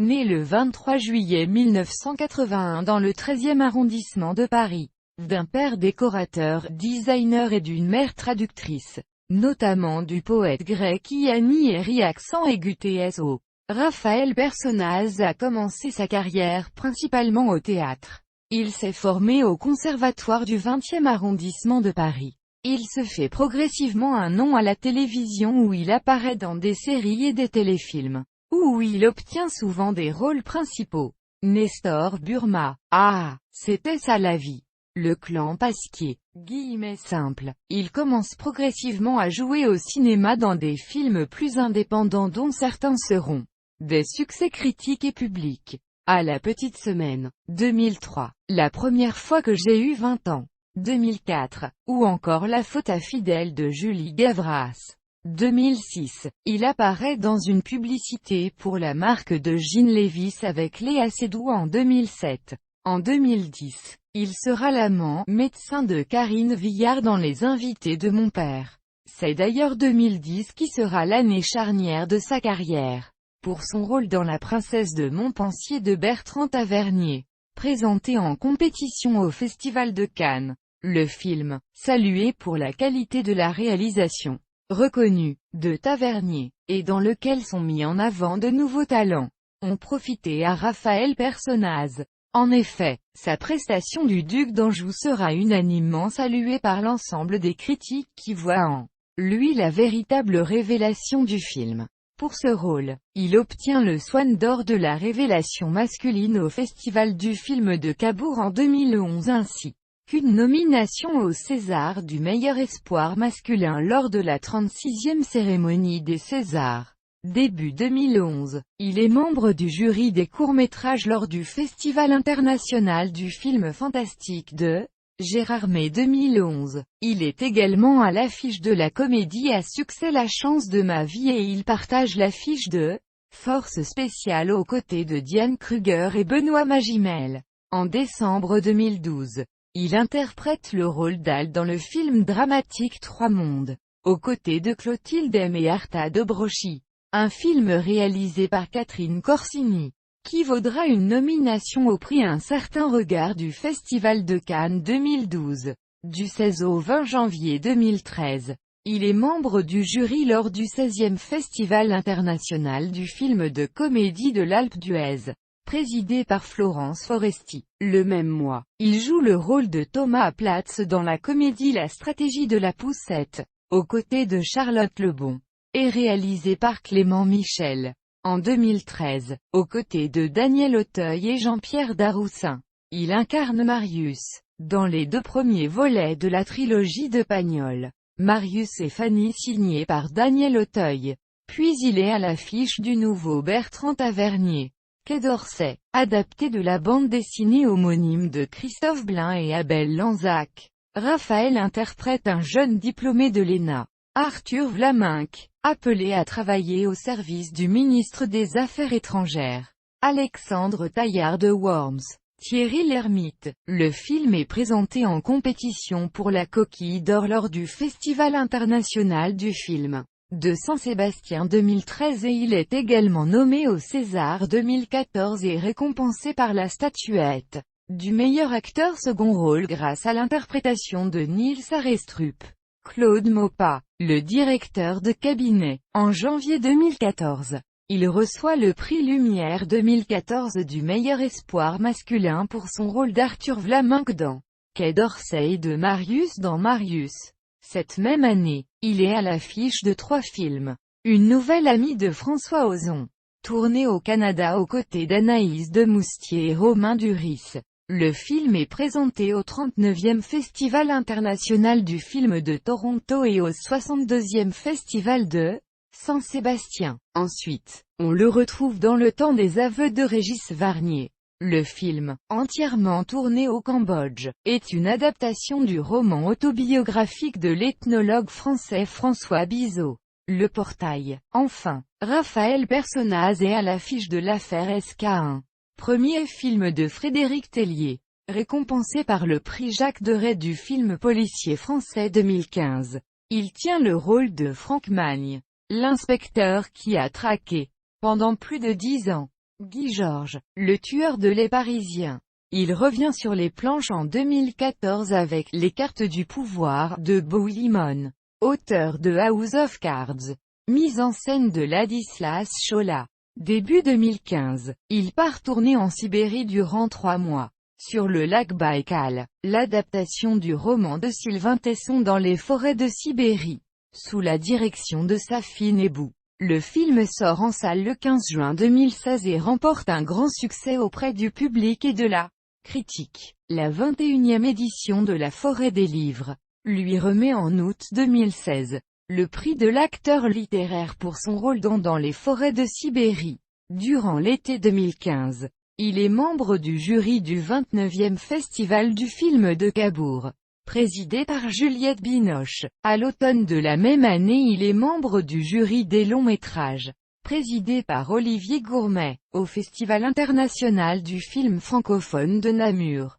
né le 23 juillet 1981 dans le 13e arrondissement de Paris, d'un père décorateur, designer et d'une mère traductrice, notamment du poète grec Yannis Eri accent aigu TSO. Raphaël Personnaz a commencé sa carrière principalement au théâtre. Il s'est formé au conservatoire du 20e arrondissement de Paris. Il se fait progressivement un nom à la télévision où il apparaît dans des séries et des téléfilms, où il obtient souvent des rôles principaux. Nestor Burma. Ah, c'était ça la vie. Le clan Pasquier. Guillemets simples. Il commence progressivement à jouer au cinéma dans des films plus indépendants dont certains seront des succès critiques et publics. À la petite semaine. 2003. La première fois que j'ai eu 20 ans. 2004. Ou encore La faute à Fidèle de Julie Gavras. 2006. Il apparaît dans une publicité pour la marque de jeans Levi's avec Léa Seydoux en 2007. En 2010, il sera l'amant, médecin de Karine Viard dans Les Invités de mon père. C'est d'ailleurs 2010 qui sera l'année charnière de sa carrière, pour son rôle dans La princesse de Montpensier de Bertrand Tavernier, présenté en compétition au Festival de Cannes. Le film, salué pour la qualité de la réalisation, reconnue, de Tavernier, et dans lequel sont mis en avant de nouveaux talents, ont profité à Raphaël Personnaz. En effet, sa prestation du duc d'Anjou sera unanimement saluée par l'ensemble des critiques qui voient en lui la véritable révélation du film. Pour ce rôle, il obtient le Swan d'or de la révélation masculine au Festival du film de Cabourg en 2011 ainsi qu'une nomination au César du meilleur espoir masculin lors de la 36e cérémonie des Césars. Début 2011, il est membre du jury des courts-métrages lors du Festival international du film fantastique de Gérardmer 2011. Il est également à l'affiche de la comédie à succès La chance de ma vie et il partage l'affiche de Force spéciale aux côtés de Diane Kruger et Benoît Magimel. En décembre 2012, il interprète le rôle d'Al dans le film dramatique Trois mondes, aux côtés de Clotilde M et Arta de Brochy. Un film réalisé par Catherine Corsini, qui vaudra une nomination au prix Un certain regard du Festival de Cannes 2012. Du 16 au 20 janvier 2013, il est membre du jury lors du 16e Festival international du film de comédie de l'Alpe d'Huez, présidé par Florence Foresti. Le même mois, il joue le rôle de Thomas Platz dans la comédie La stratégie de la poussette, aux côtés de Charlotte Lebon, et réalisé par Clément Michel. En 2013, aux côtés de Daniel Auteuil et Jean-Pierre Daroussin, il incarne Marius, dans les deux premiers volets de la trilogie de Pagnol. Marius et Fanny signés par Daniel Auteuil. Puis il est à l'affiche du nouveau Bertrand Tavernier, Quai d'Orsay, adapté de la bande dessinée homonyme de Christophe Blain et Abel Lanzac. Raphaël interprète un jeune diplômé de l'ENA, Arthur Vlaminck, appelé à travailler au service du ministre des Affaires étrangères, Alexandre Taillard de Worms. Thierry Lhermitte. Le film est présenté en compétition pour la Coquille d'Or lors du Festival international du film de Saint-Sébastien 2013 et il est également nommé au César 2014 et récompensé par la statuette du meilleur acteur second rôle grâce à l'interprétation de Niels Arestrup. Claude Maupas, le directeur de cabinet. En janvier 2014, il reçoit le prix Lumière 2014 du meilleur espoir masculin pour son rôle d'Arthur Vlaminck dans Quai d'Orsay et de Marius dans Marius. Cette même année, il est à l'affiche de 3 films. Une nouvelle amie de François Ozon, tourné au Canada aux côtés d'Anaïs de Moustier et Romain Duris. Le film est présenté au 39e Festival international du film de Toronto et au 62e Festival de Saint-Sébastien. Ensuite, on le retrouve dans Le temps des aveux de Régis Varnier. Le film, entièrement tourné au Cambodge, est une adaptation du roman autobiographique de l'ethnologue français François Bizot. Le Portail. Enfin, Raphaël Personnaz est à l'affiche de l'affaire SK1. Premier film de Frédéric Tellier, récompensé par le prix Jacques Deray du film policier français 2015. Il tient le rôle de Franck Magne, l'inspecteur qui a traqué, pendant plus de 10 ans, Guy Georges, le tueur de lait parisien. Il revient sur les planches en 2014 avec Les cartes du pouvoir de Bo Limon, auteur de House of Cards. Mise en scène de Ladislas Chola. Début 2015, il part tourner en Sibérie durant 3 mois. Sur le lac Baïkal, l'adaptation du roman de Sylvain Tesson dans les forêts de Sibérie, sous la direction de Safin Ebou. Le film sort en salle le 15 juin 2016 et remporte un grand succès auprès du public et de la critique. La 21e édition de la Forêt des Livres lui remet en août 2016 le prix de l'acteur littéraire pour son rôle dans les forêts de Sibérie. Durant l'été 2015, il est membre du jury du 29e Festival du film de Cabourg, présidé par Juliette Binoche. À l'automne de la même année, il est membre du jury des longs métrages, présidé par Olivier Gourmet, au Festival international du film francophone de Namur.